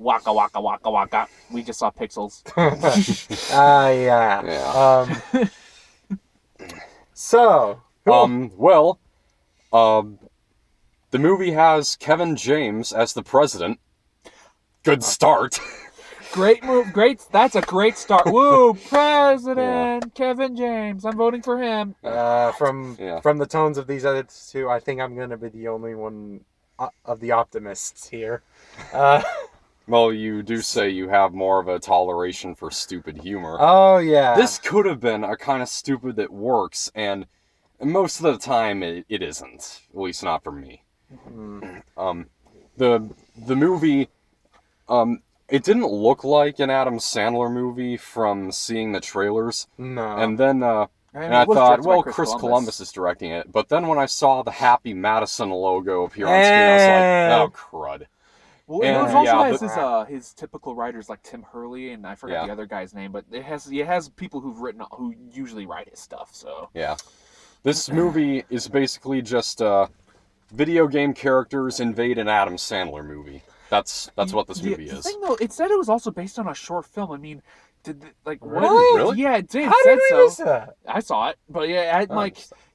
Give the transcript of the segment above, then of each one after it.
waka waka waka waka. We just saw pixels. Yeah. So, well, the movie has Kevin James as the president. Good start. Great move. Great. That's a great start. Woo, President Kevin James. I'm voting for him. from the tones of these other two, I think I'm going to be the only one of the optimists here. Well, you do say you have more of a toleration for stupid humor. Oh, yeah. This could have been a kind of stupid that works, and most of the time it isn't. At least not for me. The movie, it didn't look like an Adam Sandler movie from seeing the trailers. No. And then, and I thought, well, Chris Columbus is directing it. But then when I saw the Happy Madison logo appear on screen, I was like, oh, crud. Well, it also has his typical writers like Tim Hurley and I forget the other guy's name, but it has people who usually write his stuff. So yeah, this movie is basically just video game characters invade an Adam Sandler movie. That's what this movie is. The thing though, it said it was also based on a short film. I mean, Really? Yeah, it did. How did we miss that? I saw it, but yeah,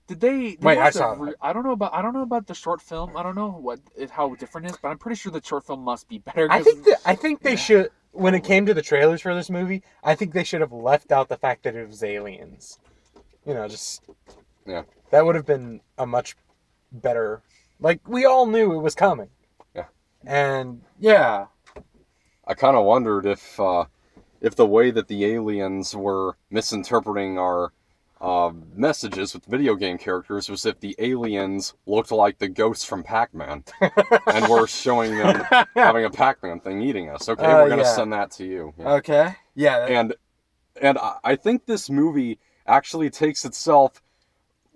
did they? Wait, I saw it. I don't know about the short film. I don't know how different it is, but I'm pretty sure the short film must be better. I think they should. When it came to the trailers for this movie, I think they should have left out the fact that it was aliens. That would have been a much better. Like we all knew it was coming. Yeah. And yeah, I kind of wondered if the way that the aliens were misinterpreting our messages with video game characters was if the aliens looked like the ghosts from Pac-Man and were showing them having a Pac-Man thing eating us. Okay, we're gonna send that to you. Yeah. Okay. Yeah. And I think this movie actually takes itself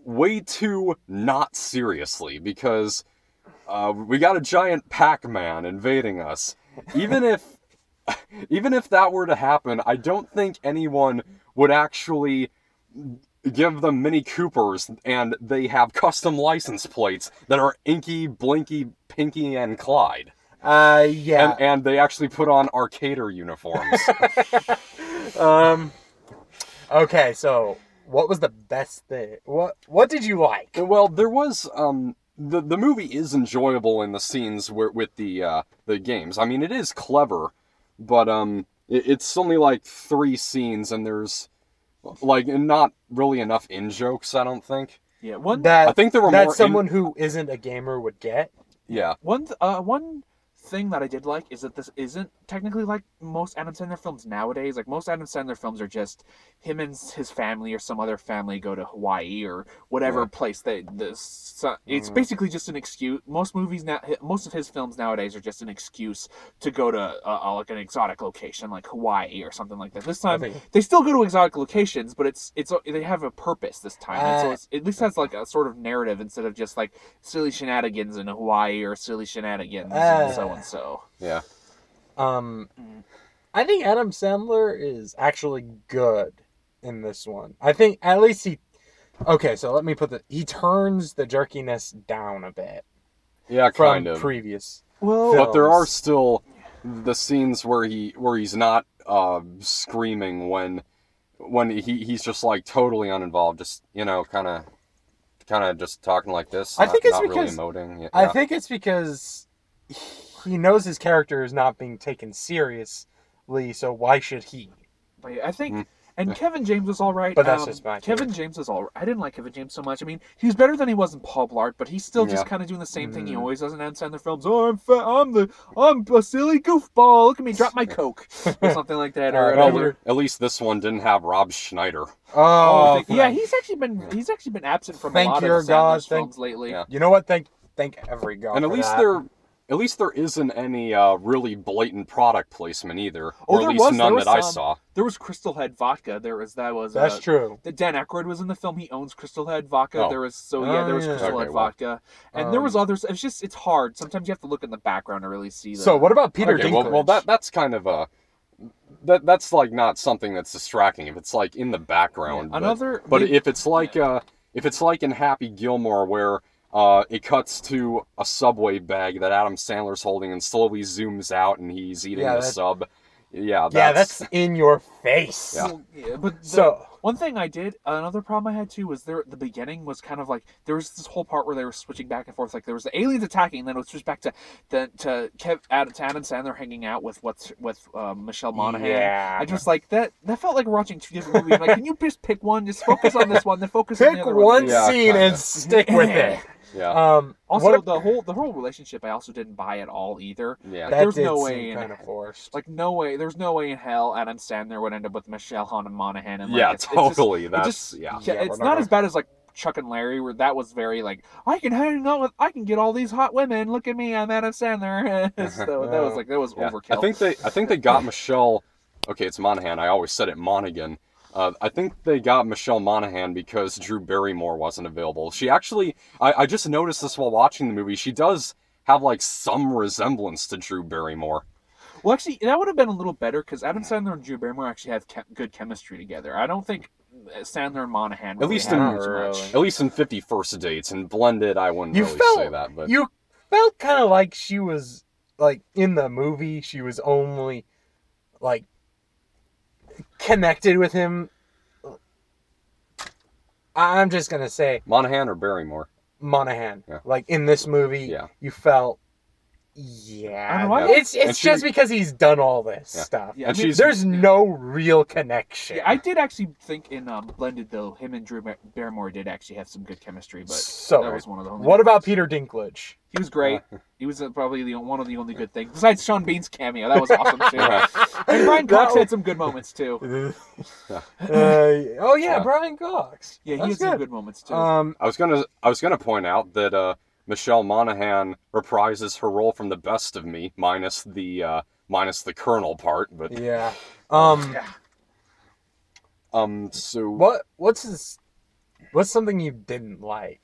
way too not seriously because we got a giant Pac-Man invading us. Even if that were to happen, I don't think anyone would actually give them Mini Coopers and they have custom license plates that are Inky, Blinky, Pinky, and Clyde. Yeah. And they actually put on Arcader uniforms. Okay, so what was the best thing? What did you like? Well, there was the movie is enjoyable in the scenes with the games. I mean, it is clever, but it's only like 3 scenes and there's like not really enough in-jokes, I don't think. Yeah, I think there were more someone who isn't a gamer would get. Yeah. One thing that I did like is that this isn't technically like most Adam Sandler films nowadays. Like most Adam Sandler films are just him and his family or some other family go to Hawaii or whatever place it's basically just an excuse. Most of his films nowadays are just an excuse to go to like an exotic location like Hawaii or something like that. This time they still go to exotic locations, but it's they have a purpose this time. And so it at least has like a sort of narrative instead of just like silly shenanigans in Hawaii or silly shenanigans and so and so. Yeah. I think Adam Sandler is actually good in this one. I think at least he... Okay, so let me he turns the jerkiness down a bit. Yeah, kind of. From previous films. But there are still the scenes where he's not screaming when he's just like totally uninvolved, just, kind of just talking like this. I think it's not because... really emoting. Yeah. I think it's because he knows his character is not being taken seriously, so why should he? But yeah, I think, and Kevin James was all right. But that's just my Kevin James was all right. I didn't like Kevin James so much. I mean, he was better than he was in Paul Blart, but he's still just kind of doing the same thing he always does in Adam Sandler films. Oh, I'm fat. I'm a silly goofball. Look at me, drop my Coke or something like that. At least this one didn't have Rob Schneider. Oh, yeah, he's actually been absent from a lot of Sandler's films lately. Yeah. You know what? Thank every God. And at least there isn't any really blatant product placement either. Or at least none that I saw. There was Crystal Head vodka. That's true. Dan Aykroyd was in the film. He owns Crystal Head vodka. Oh. There was Crystal Head vodka, and there was others. It's hard. Sometimes you have to look in the background to really see. So what about Peter Dinklage? Well, that's kind of that's like not something that's distracting if it's like in the background. Yeah, but if it's like in Happy Gilmore where it cuts to a Subway bag that Adam Sandler's holding and slowly zooms out and he's eating the sub. Yeah, that's in your face. Yeah. Well, yeah, but So one thing I did, another problem I had too was the beginning was kind of like there was this whole part where they were switching back and forth. Like there was the aliens attacking, and then it would switch back to Adam Sandler hanging out with Michelle Monaghan. Yeah. I just like that. That felt like we're watching two different movies. Like, can you just pick one? Just focus on this one, then focus on pick the other one Yeah, scene kinda. and stick with it. Yeah. Also, what- the whole relationship I also didn't buy at all either. Yeah. that there's did no seem way in kind of forced. Like there's no way in hell Adam Sandler would end up with Michelle Monaghan. And like, Yeah, it's just- totally. it That's just- yeah. Yeah, it's we're not not as bad as like Chuck and Larry, where that was very like I can get all these hot women. Look at me, I'm Adam Sandler. So that was Yeah. overkill. I think they got Michelle. Okay, it's Monaghan. I always said it Monaghan. I think they got Michelle Monaghan because Drew Barrymore wasn't available. She actually, I just noticed this while watching the movie. She does have like some resemblance to Drew Barrymore. Well, actually, that would have been a little better because Adam Sandler and Drew Barrymore actually have good chemistry together. I don't think Sandler and Monaghan really least had in- as Really. much. At least in 50 First Dates, and blended, I wouldn't You really felt- say that. But You felt kind of like she was like in the movie. She was only like connected with him. I'm just gonna say Monaghan or Barrymore? Monaghan. Yeah. Like in this movie, Yeah. you felt. I Yeah, don't know, I it's And she- just because he's done all this Yeah. stuff. Yeah, And I mean, she's- There's no real connection. Yeah, I did actually think in Blended though, him and Drew Barrymore did actually have some good chemistry, but So, that was one of the only what about ones. Peter Dinklage? He was great. He was probably one of the only good things besides Sean Bean's cameo. That was awesome too. And Brian Cox had some good moments too. Oh yeah, Yeah. Brian Cox. Yeah, he That's had some good moments too. I was gonna point out that Michelle Monaghan reprises her role from The Best of Me, minus the Colonel part. But Yeah. so What's something you didn't like?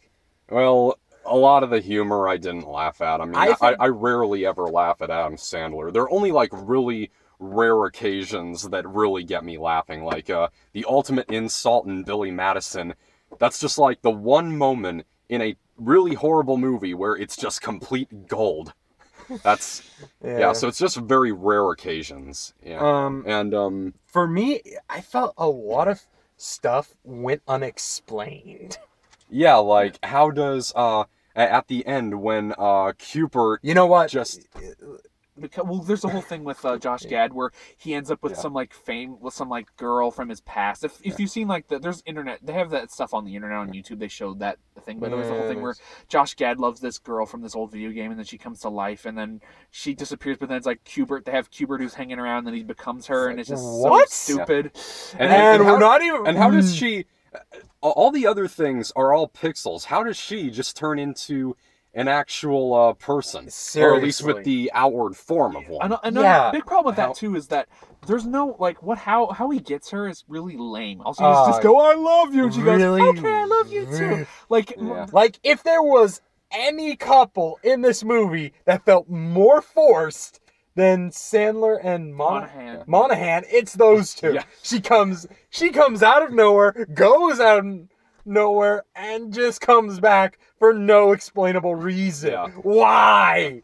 well, a lot of the humor I didn't laugh at. I mean, I think- I rarely ever laugh at Adam Sandler. There are only like really rare occasions that really get me laughing, like the ultimate insult in Billy Madison. That's just like the one moment in a really horrible movie where it's just complete gold. That's yeah. So it's just very rare occasions. Yeah. And For me, I felt a lot of stuff went unexplained. yeah, like how does at the end when Cupert You know what? just Because, well, there's a whole thing with Josh Gad where he ends up with Yeah. some like girl from his past. If you've seen like there's internet, they have that stuff on the internet on YouTube. They showed that thing, but there was the whole thing where Josh Gad loves this girl from this old video game, and then she comes to life, and then she disappears. But then it's like Cubert. They have Cubert who's hanging around, and then he becomes her, and it's just What? so stupid. And how- we're not even. And how does she? All the other things are all pixels. How does she just turn into an actual person, or at least with Seriously. the outward form of one? Another Yeah. big problem with How- that too is that there's no like how he gets her is really lame. Also, he's just Uh, go, "I love you," and she really, goes, "Okay, I love you too." really- Like, Yeah. Like, if there was any couple in this movie that felt more forced than Sandler and Monaghan, it's those two. Yeah. She comes out of nowhere, goes out of nowhere, and just comes back for no explainable reason. Yeah. Why?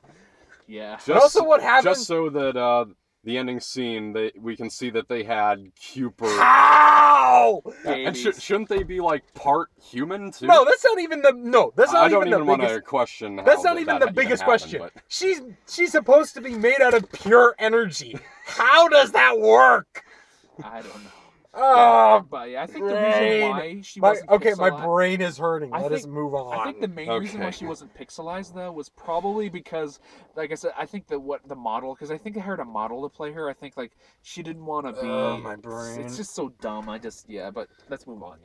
yeah. Just, also what happened- Just so that the ending scene, we can see that they had Cupert. How? And Babies. shouldn't they be like part human too? No, that's not even the That's not I don't even even the want biggest. to question. That's how not even that the biggest happened, question. but- She's supposed to be made out of pure energy. How does that work? I don't know. Oh, But yeah, I think the brain. reason why she my wasn't my pixelized- brain is hurting. I Let us think- move on. I think the main reason why Okay. she wasn't pixelized though was probably because, like I said, I think that what the model, because I think they hired a model to play her. I think like she didn't want to be. My brain. It's just so dumb. Yeah, but let's move on.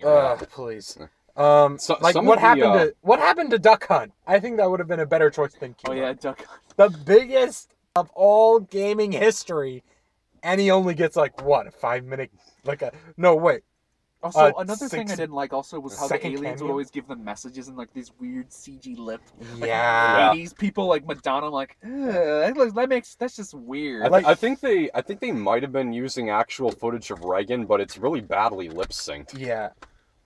Please. So- Like some what of the, happened to Duck Hunt? I think that would have been a better choice than Oh Cupid. yeah, Duck. The biggest of all gaming history, and he only gets like what, a 5-minute, no wait. Also, another thing I 6 didn't like also was how the second aliens would cameo? always give them messages in like these weird CG lip. Like, Yeah. 80s people like Madonna. I'm like, that's just weird. I think they might have been using actual footage of Reagan, but it's really badly lip synced. Yeah.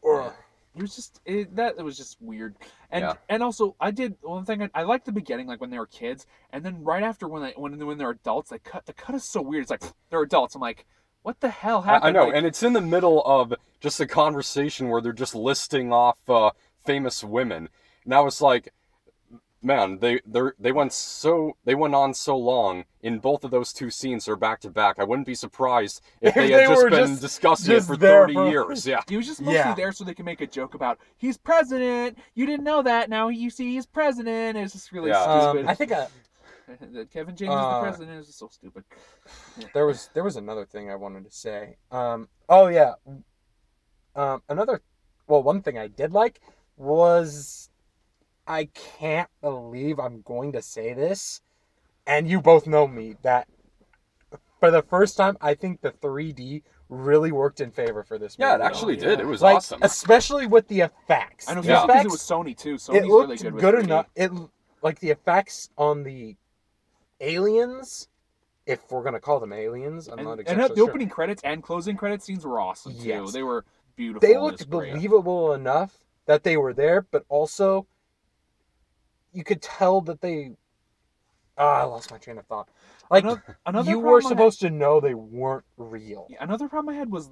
Yeah. it was just weird. And Yeah. and also I did one thing I liked the beginning, like when they were kids, and then right after when they're adults, the cut is so weird. It's like they're adults. I'm like, what the hell happened? I know, Like, and it's in the middle of just a conversation where they're just listing off famous women. Now it's like, man, they went on so long in both of those two scenes. They're back to back. I wouldn't be surprised if they had just been discussing it for there 30 for- years. Yeah. he was just mostly Yeah. there so they can make a joke about he's president. You didn't know that. Now you see he's president. It's just really Yeah. stupid. I think That Kevin James is the president is just so stupid. there was another thing I wanted to say. Oh yeah. One thing I did like was, I can't believe I'm going to say this, and you both know me, that for the first time I think the 3D really worked in favor for this movie. Yeah, it actually yeah. did. It was like, awesome. especially with the effects. I know The because effects, it was Sony too. Sony's it looked really good with good 3D. enough. It like the effects on the aliens, if we're gonna call them aliens. I'm not And exactly the sure. opening credits and closing credit scenes were awesome too. Yes. They were beautiful. They It was looked great. believable enough that they were there, but also you could tell that they. I lost my train of thought. Like, Another you problem were I had- supposed to know they weren't real. Yeah, another problem I had was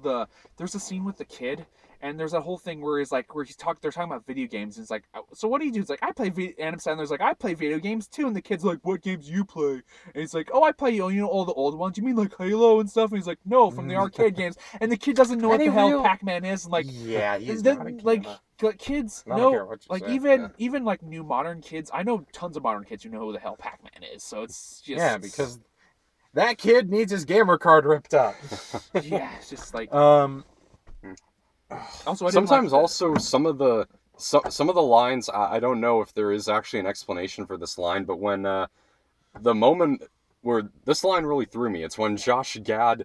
there's a scene with the kid, and there's a whole thing where they're talking about video games, and it's like, so what do you do? It's like, I play Adam Sandler's like, I play video games too, and the kid's like, what games do you play? And he's like, oh, I play, all the old ones. You mean like Halo and stuff? And he's like, no, from the arcade games. And the kid doesn't know what Any the hell real- Pac-Man is, and like, Yeah, he's the- not a like gamer. kids I don't know, care what you like say, even like new modern kids. I know tons of modern kids who know who the hell Pac-Man is. So it's just Yeah, because that kid needs his gamer card ripped up. yeah, it's just like Um, also I didn't Sometimes like also some of the lines, I don't know if there is actually an explanation for this line, but when the moment where this line really threw me, it's when Josh Gad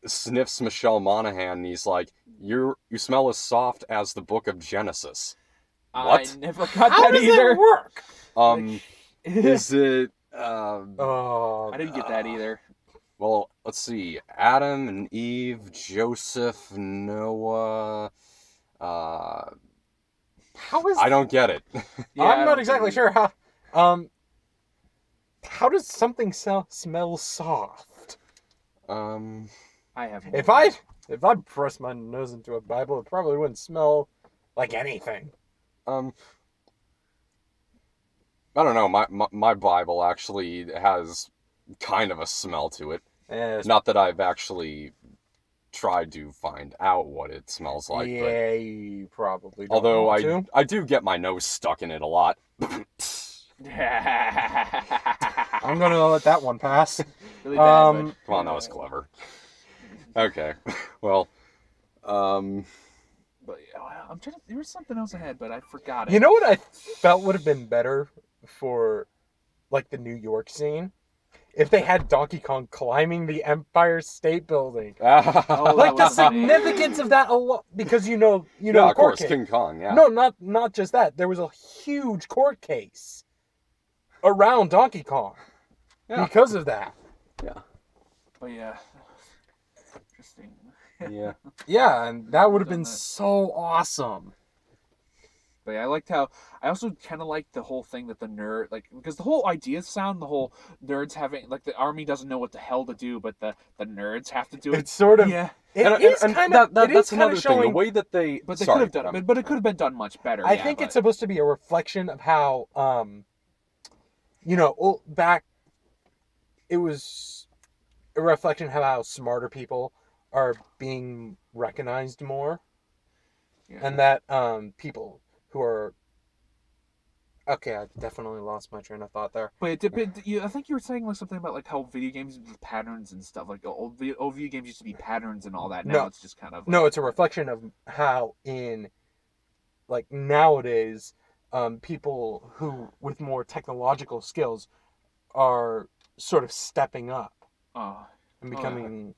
sniffs Michelle Monaghan, and he's like, you smell as soft as the book of Genesis. What? I never got how that does either. it work? Is it Oh, I didn't get that either. well, let's see. Adam and Eve, Joseph, Noah. how is? I don't get it. Yeah, I I'm not don't exactly think- sure how does something smell soft? I have. If I pressed my nose into a Bible, it probably wouldn't smell like anything. I don't know. My Bible actually has kind of a smell to it. Not that I've actually tried to find out what it smells like, yeah, you probably. but Don't although want to. I do get my nose stuck in it a lot. I'm gonna let that one pass. Really bad, but- Come on, that was clever. Okay, well, But yeah, I'm trying to. There was something else I had, but I forgot it. You know what I felt would have been better for, like, the New York scene? If they had Donkey Kong climbing the Empire State Building. Oh, Like, the that was funny. significance of that a lot, because you know yeah, the of court course, case. King Kong. Yeah. No, not just that. There was a huge court case around Donkey Kong Yeah. because of that. But yeah, interesting. Yeah. Yeah, and that would have Done been that. so awesome. But yeah, I liked how I also kind of liked the whole thing that the nerd because the whole idea sound the whole nerds having like the army doesn't know what the hell to do, but the nerds have to do it. It's sort of Yeah, It And- is and kind that- of that- that's kind another of thing. showing. The way that they. but they Sorry, could have done. But it could have been done much better. I yeah, think but- it's supposed to be a reflection of how, back, it was a reflection of how smarter people are being recognized more, yeah. and that people who are. Okay, I definitely lost my train of thought there. But I think you were saying like something about like how video games with patterns and stuff. Like old video games used to be patterns and all that. Now No. it's just kind of No, it's a reflection of how in, like, nowadays, people who with more technological skills are sort of stepping up Oh, and Oh, yeah. becoming.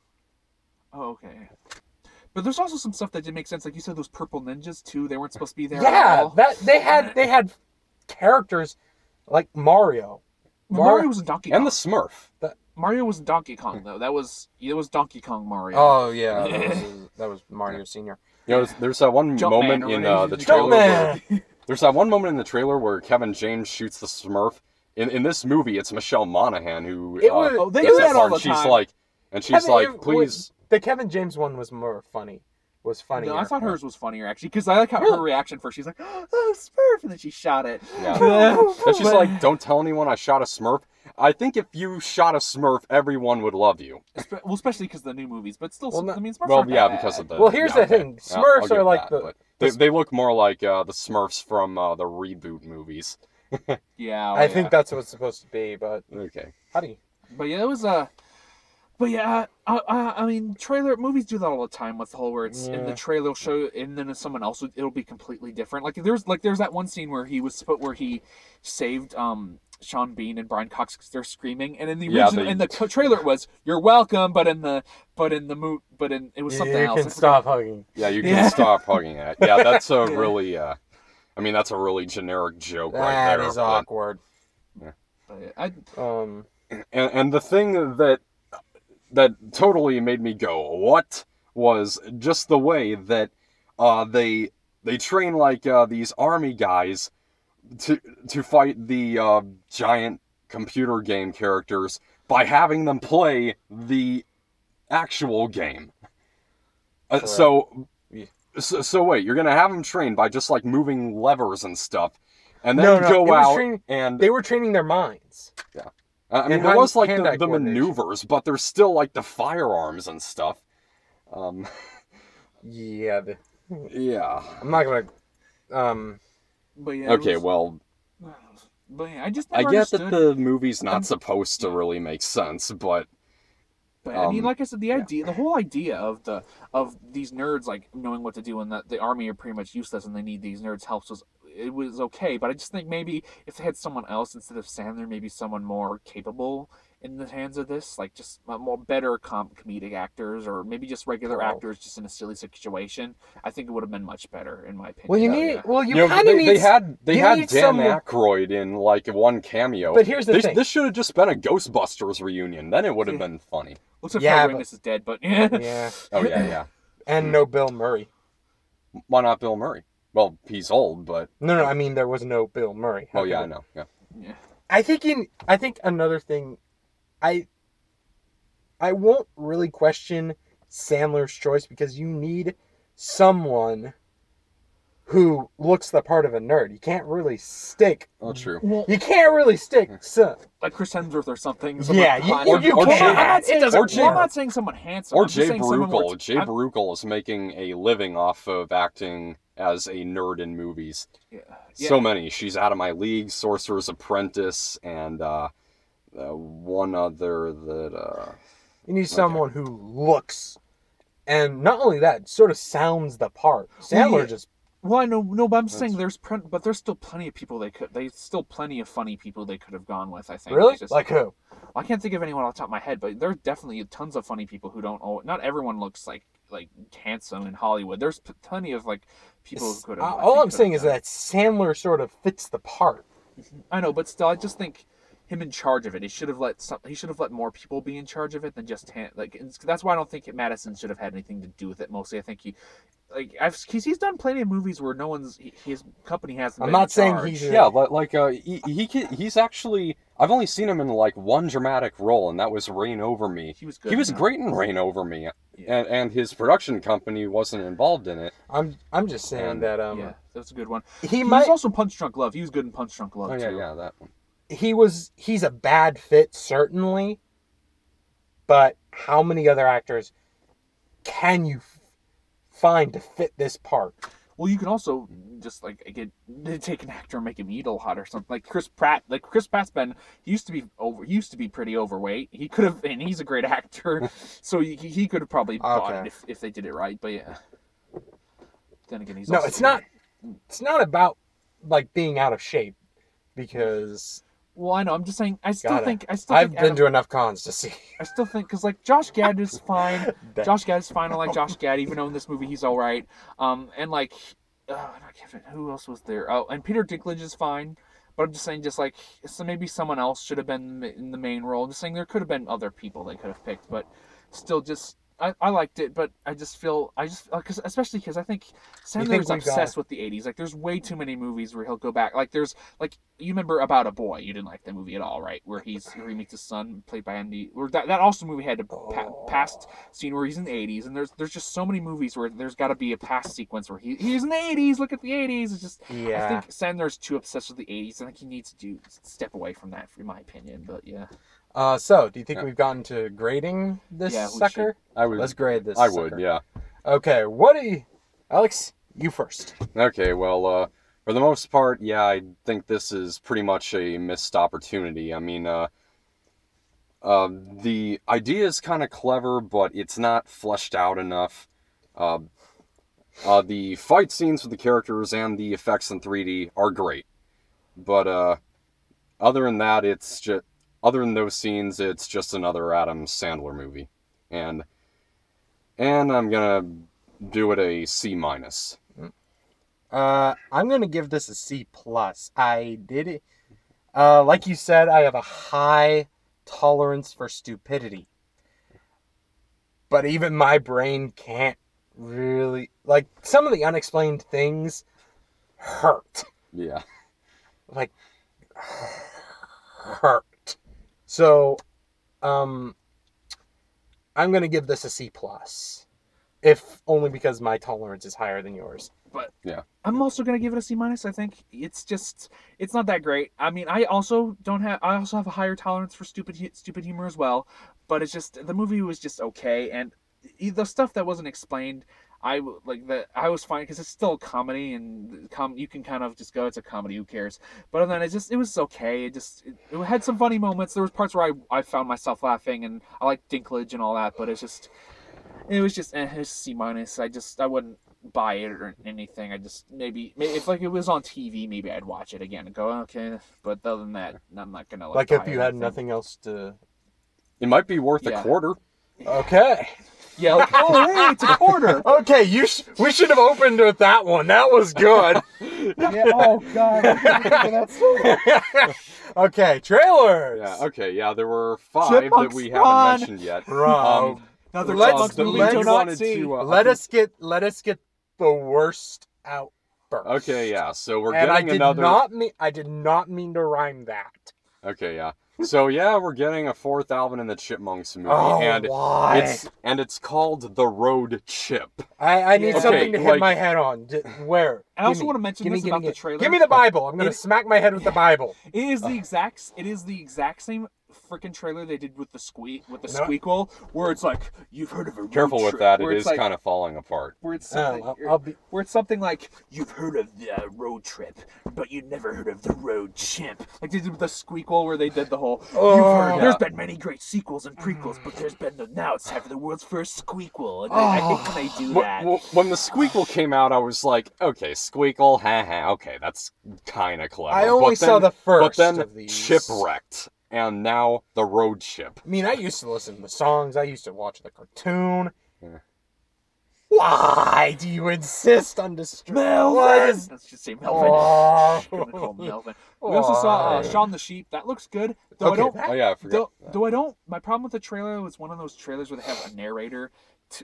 oh, okay. But there's also some stuff that didn't make sense. Like you said, those purple ninjas too. They weren't supposed to be there. at Yeah, all. that they had characters like Mario. Mario was in Donkey Kong. And the Smurf. Mario was in Donkey Kong though. That was Donkey Kong Mario. Oh yeah, that was Mario Senior. You know, there's that one Jumpman, moment or in whatever the it is. trailer. Jumpman! There's that one moment in the trailer where Kevin James shoots the Smurf. In this movie, it's Michelle Monaghan who It was- Oh, they does do that all part, the and time. she's like, please. The Kevin James one was more funny. Was funny. No, I thought hers was funnier actually, because I like how her reaction first. She's like, "Oh, Smurf," and then she shot it. Yeah. And she's like, don't tell anyone I shot a Smurf. I think if you shot a Smurf, everyone would love you. Well, especially because the new movies, but still, Well, I mean, Smurfs Well, aren't yeah, that because bad. of the. Well, here's yeah, the okay. thing. I'll Smurfs give are like that, the. but they look more like the Smurfs from the reboot movies. Yeah, I think that's what it's supposed to be, but Okay. how do you? But yeah, it was But yeah, I mean, trailer movies do that all the time with the whole where it's in the Yeah. trailer will show, and then if someone else it'll be completely different. There's that one scene where he saved Sean Bean and Brian Cox because they're screaming, and in the original in the trailer it was "You're welcome," but in it was something else. You can stop hugging. Yeah, you can stop hugging it. Yeah, that's a really. I mean, that's a really generic joke right That there. is awkward. I And the thing that totally made me go what was just the way that they train like these army guys to fight the giant computer game characters by having them play the actual game. So wait, you're gonna have them trained by just like moving levers and stuff, and then No, it go was out and They were training their minds. I mean, And there was like hand-eye the coordination. maneuvers, but there's still like the firearms and stuff. Yeah. Yeah. I'm not gonna. but yeah. Okay, well, But yeah, I just I never get understood. that the movie's not supposed to really make sense, but But I mean, like I said, the whole idea of these nerds like knowing what to do and that the army are pretty much useless and they need these nerds' help was okay. But I just think maybe if they had someone else instead of Sandler, maybe someone more capable in the hands of this, like just more better comedic actors or maybe just regular actors just in a silly situation, I think it would have been much better in my opinion. Well, you So, need. yeah. Well, you you know, kind of need. they had need Dan someone- Aykroyd in like one cameo. But here's the thing. This should have just been a Ghostbusters reunion. Then it would have been funny. Looks like Yeah, Fred but- Ramis is dead, but yeah. Yeah. Oh yeah. And no Bill Murray. Why not Bill Murray? Well, he's old, but No, I mean there was no Bill Murray. How oh yeah, could I know. Yeah. Yeah. I think another thing, I won't really question Sandler's choice because you need someone who looks the part of a nerd. You can't really stick. Oh, true. Well, You can't really stick. like Chris Hemsworth or something. Yeah, you or can't. I'm not saying, It doesn't well, I'm work. not saying someone handsome. Or I'm just Jay saying someone more- Baruchel. Jay Baruchel is making a living off of acting as a nerd in movies. Yeah. So many. She's Out of My League, Sorcerer's Apprentice, and one other that. You need someone who looks, and not only that, sort of sounds the part. Sandler yeah. just. Well, I know, no, but I'm just saying there's still plenty of people there's still plenty of funny people they could have gone with. I think. Really? It's just- Like who? I can't think of anyone off the top of my head, but there's definitely tons of funny people who don't. Not everyone looks like handsome in Hollywood. There's plenty of like people who could have. All I'm saying is that Sandler sort of fits the part. I know, but still, I just think him in charge of it. He should have let more people be in charge of it than just that's why I don't think Madison should have had anything to do with it. Mostly, I think he's done plenty of movies where his company hasn't. I'm been not in saying charge. he's he's actually. I've only seen him in like one dramatic role, and that was Reign Over Me. He was good. He was great in Reign Over Me, and his production company wasn't involved in it. I'm just saying And- that Yeah, that's a good one. he was might also Punch Drunk Love. He was good in Punch Drunk Love Oh yeah, too. yeah, that one. he's a bad fit certainly, but how many other actors can you find to fit this part? Well, you can also just take an actor and make him eat a lot or something. Like Chris Pratt. Like Chris Pratt's he used to be pretty overweight. He could have, and he's a great actor, so he could have probably bought it if they did it right. But yeah. Then again, he's also It's not about like being out of shape, because Well, I know. I'm just saying. I've been to enough cons to see. I still think because Josh Gad is fine. Josh Gad is fine. I like Josh Gad, even though in this movie he's all right. And like, who else was there? Oh, and Peter Dinklage is fine. But I'm just saying, so maybe someone else should have been in the main role. I'm just saying there could have been other people they could have picked, but still, just I liked it, but I just feel especially because I think think Sandler's we've obsessed got- with the '80s. Like, there's way too many movies where he'll go back. Like, there's like you remember About a Boy? You didn't like that movie at all, right? Where he meets his son, played by Andy. Or that also movie had a past scene where he's in the '80s, and there's just so many movies where there's got to be a past sequence where he's in the '80s. Look at the '80s. It's just Yeah. I think Sandler's too obsessed with the '80s. I think he needs to step away from that, in my opinion. But yeah. So, do you think Yeah. we've gotten to grading this Yeah, we sucker? I would. Let's grade this. I would. sucker. Yeah. Okay, what do you, Alex? You first. Okay, well, for the most part, yeah, I think this is pretty much a missed opportunity. I mean, the idea is kind of clever, but it's not fleshed out enough. The fight scenes with the characters and the effects in 3D are great, but other than that, other than those scenes, it's just another Adam Sandler movie, and I'm gonna do it a C minus. I'm gonna give this a C plus. I did it. Like you said, I have a high tolerance for stupidity, but even my brain can't really like some of the unexplained things hurt. Yeah. Like hurt. So, I'm gonna give this a C plus, if only because my tolerance is higher than yours. But Yeah. I'm also gonna give it a C minus. I think it's not that great. I mean, I also have a higher tolerance for stupid humor as well. But it's just the movie was just okay, and the stuff that wasn't explained, I was fine because it's still a comedy, and you can kind of just go, it's a comedy, who cares? But other than that, it was okay. It had some funny moments. There was parts where I found myself laughing, and I liked Dinklage and all that. But it was just it's C minus. I wouldn't buy it or anything. I just maybe if like it was on TV, maybe I'd watch it again and go, okay. But other than that, I'm not gonna Like buy if you it, had I think. nothing else to. It might be worth Yeah. a quarter. Okay. Yeah, like, oh hey, it's a quarter. Okay, we should have opened with that one. That was good. Yeah, oh god. Okay, trailers. Yeah. Okay. Yeah. There were 5 Chipmunks that we run! haven't mentioned yet. Bro, Another Let's- Chipmunks movie let's- to not wanted see. to, let us get the worst out first. Okay. Yeah. So we're And getting another. I did not mean to rhyme that. Okay. Yeah. So yeah, we're getting a 4th Alvin and the Chipmunks movie, Oh, and why? it's called The Road Chip. I need Yeah. something to Okay, hit like- my head on. Where? I also want to mention this about the trailer. Give me the Bible. I'm gonna It- smack my head with the Bible. It is the exact same freaking trailer they did with the No. squeakquel, where it's like, you've heard of a road Careful with trip, that; where it it's is like, kind of falling apart. where it's something, I'll be. where it's something like, you've heard of the road trip, but you never heard of the road chimp. Like they did with the squeakquel, where they did the whole, you've heard, Oh. there's been many great sequels and prequels, but there's been now it's time for the world's first squeakquel. And I hate when they do that. When the Squeakquel came out, I was like, okay, Squeakquel, haha, okay, that's kind of clever. I only But saw the first But then of these. Chipwrecked, and now The Road Chip. I mean, I used to listen to the songs. I used to watch the cartoon. Yeah. Why do you insist on destroying? Melvin! Let's just say Melvin. Oh. I'm gonna call him Melvin. We also saw Why? Shaun the Sheep. That looks good. Though Okay, I don't. Oh yeah, I forgot. Though I don't. My problem with the trailer was one of those trailers where they have a narrator,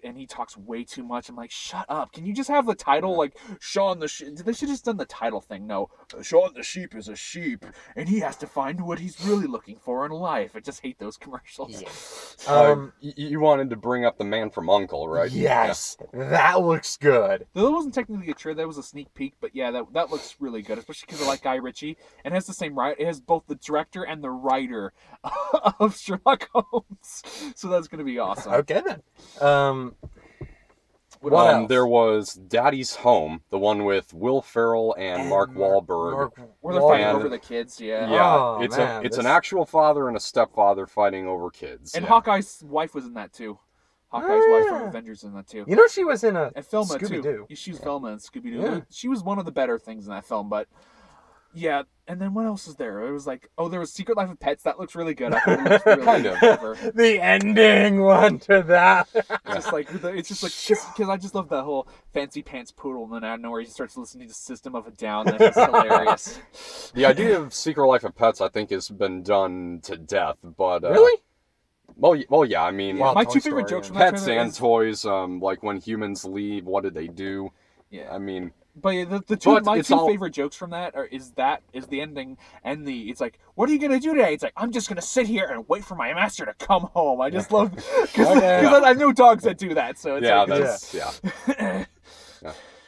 and he talks way too much. I'm like, shut up! Can you just have the title like Shaun the Sheep? They should have just done the title thing. No, Shaun the Sheep is a sheep, and he has to find what he's really looking for in life. I just hate those commercials. Yeah. You wanted to bring up the Man from U.N.C.L.E., right? Yes, that looks good. Though that wasn't technically a trailer, that was a sneak peek. But yeah, that looks really good, especially because I like Guy Ritchie, and it has the same right. It has both the director and the writer of Sherlock Holmes, so that's gonna be awesome. Okay then. What What else? else? There was Daddy's Home, the one with Will Ferrell and Mark Wahlberg. Where they're fighting And- over the kids, yeah. Yeah, Oh, it's man, it's this- an actual father and a stepfather fighting over kids. And yeah. Hawkeye's wife was in that too. Hawkeye's wife from Ah. Avengers is in that too. You know, she was in a And Filma Scooby-Doo. too. She was Filma in Scooby Doo. Yeah. She was one of the better things in that film, but yeah. And then what else is there? It was like, there was Secret Life of Pets. That looks really good. I thought it looked really Kind of. clever. The ending one to that. Just like it's just like because I just love the whole fancy pants poodle, and then out of nowhere he starts listening to System of a Down. That's just hilarious. The idea of Secret Life of Pets, I think, has been done to death. But Really? Well, yeah. I mean, Well, My Toy two favorite Story jokes from that pets trailer and is, toys. Like when humans leave, what do they do? yeah. I mean, But yeah, the But two my it's two all- favorite jokes from that is the ending and it's like, what are you gonna do today? It's like, I'm just gonna sit here and wait for my master to come home. I just love because I know dogs that do that. So it's yeah, like, that's yeah. Yeah.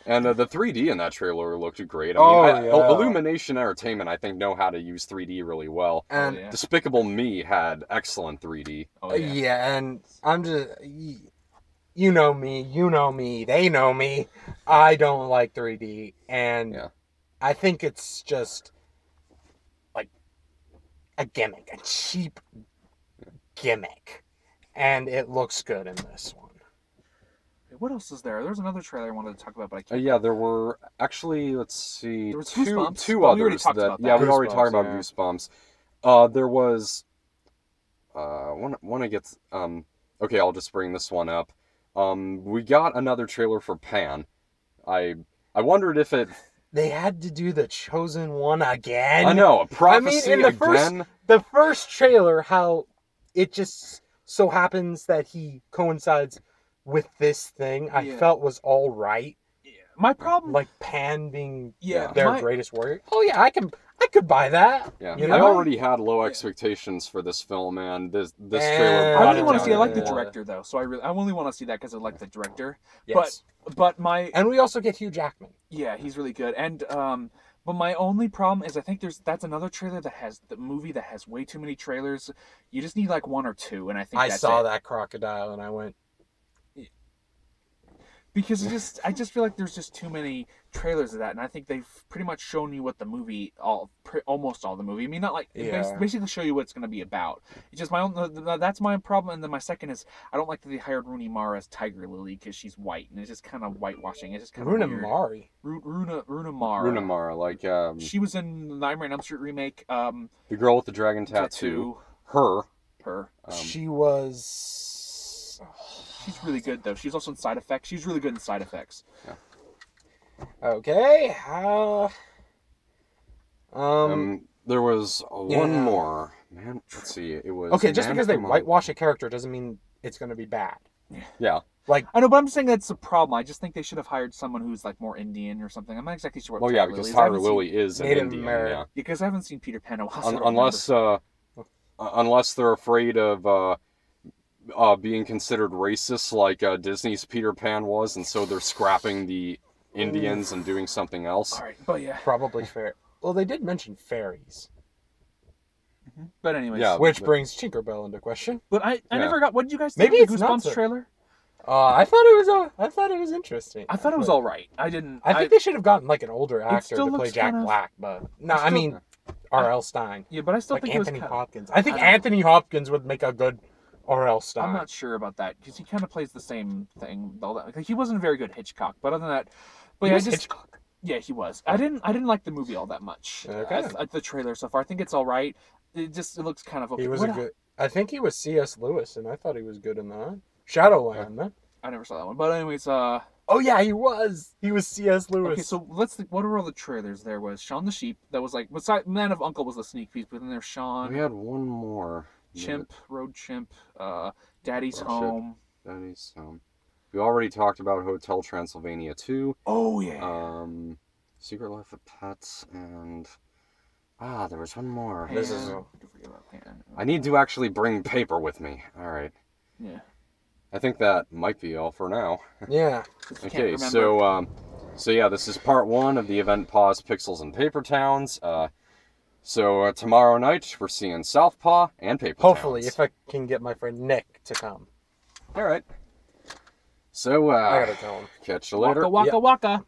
And the 3D in that trailer looked great. I Oh, mean, yeah. Illumination Entertainment, I think, know how to use 3D really well. And yeah. Despicable Me had excellent 3D. Oh yeah. yeah, and I'm just, you know me, they know me. I don't like 3D, and Yeah. I think it's just like a gimmick, a cheap gimmick, and it looks good in this one. What else is there? There's another trailer I wanted to talk about, but I can't. Yeah, there were actually, let's see, There was two Goosebumps, two but we already others talked that about yeah, that. we already talked about Goosebumps, Goosebumps. There was one I get okay, I'll just bring this one up. We got another trailer for Pan. I wondered if it. They had to do the Chosen One again. I know, a prophecy in the again. the first trailer, how it just so happens that he coincides with this thing, I Yeah. felt was all right. My problem, Like Pan being yeah, their my- greatest warrior. Oh yeah, I could buy that. Yeah, You I know? already had low expectations for this film, and this trailer And- I brought really it want to down see. I like the even more. director though, so I only want to see that because I like the director. Yes. But my And we also get Hugh Jackman. yeah, he's really good. And but my only problem is I think that's another trailer that has the movie that has way too many trailers. You just need like one or two, and I think I that's saw it. that crocodile and I went, Because I just feel like there's just too many trailers of that, and I think they've pretty much shown you what the movie almost all the movie. I mean, not like Yeah. basically show you what it's going to be about. It's just my own. That's my problem, and then my second is I don't like that they hired Rooney Mara as Tiger Lily because she's white, and it's just kind of whitewashing. It's just kind of Runa weird. Mari. Runa Mara. Runa Mara, like She was in the Nightmare on Elm Street remake. the girl with the dragon tattoo. Her. Her. She was. She's really good though. She's also in Side Effects. She's really good in Side Effects. Okay. There was one Yeah. more. Man, let's see. It was Okay, just Man because they from whitewash a character doesn't mean it's going to be bad. Yeah. Like, I know, but I'm saying that's the problem. I just think they should have hired someone who's like more Indian or something. I'm not exactly sure what. Well, yeah, Tyler because Lily is. I Tyler haven't seen- Lily is an Native Indian. American. Yeah. Because I haven't seen Peter Pan in a while. so I don't Unless they're afraid of being considered racist, like Disney's Peter Pan was, and so they're scrapping the Indians and doing something else. All right, but yeah. probably fair. Well, they did mention fairies, But anyways. Yeah. which but- brings Tinkerbell into question. But I Yeah. never got. What did you guys think Maybe of the it's not Goosebumps so- trailer? I thought it was interesting. I thought it was all right. I didn't. I think they should have gotten like an older actor still to play looks Jack kind of- Black, but no, It I still- mean R.L. Stein, Yeah, but I still like think it was. Anthony Kind Hopkins. I think I don't know. Anthony Hopkins would make a good R.L. Stein. I'm not sure about that because he kind of plays the same thing. All that. Like, he wasn't very good Hitchcock, but other than that, but He yeah, was I just Hitchcock. yeah, he was. I didn't like the movie all that much. Okay. The trailer so far, I think it's all right. It looks kind of okay. He was What a good. I think he was C.S. Lewis, and I thought he was good in that. Shadowland, man. I never saw that one, but anyways, Oh yeah, he was. He was C.S. Lewis. okay, so let's think, what were all the trailers? There was Shaun the Sheep. That was like, besides Man of Uncle was the sneak peek, but then there's Shaun, We had one more. Chimp, Road Chimp, Daddy's Road Chimp. Home. That is we already talked about Hotel Transylvania 2. Oh yeah. Secret Life of Pets, and there was one more. Pan. this is- Don't forget about Pan. I need to actually bring paper with me. All right. Yeah. I think that might be all for now. Yeah. 'Cause you can't Okay, remember. so yeah, this is part 1 of the event Pause Pixels and Paper Towns. So tomorrow night we're seeing Southpaw and Paper Hopefully, Towns. if I can get my friend Nick to come, All right. So I gotta tell him. catch you later. Waka waka waka.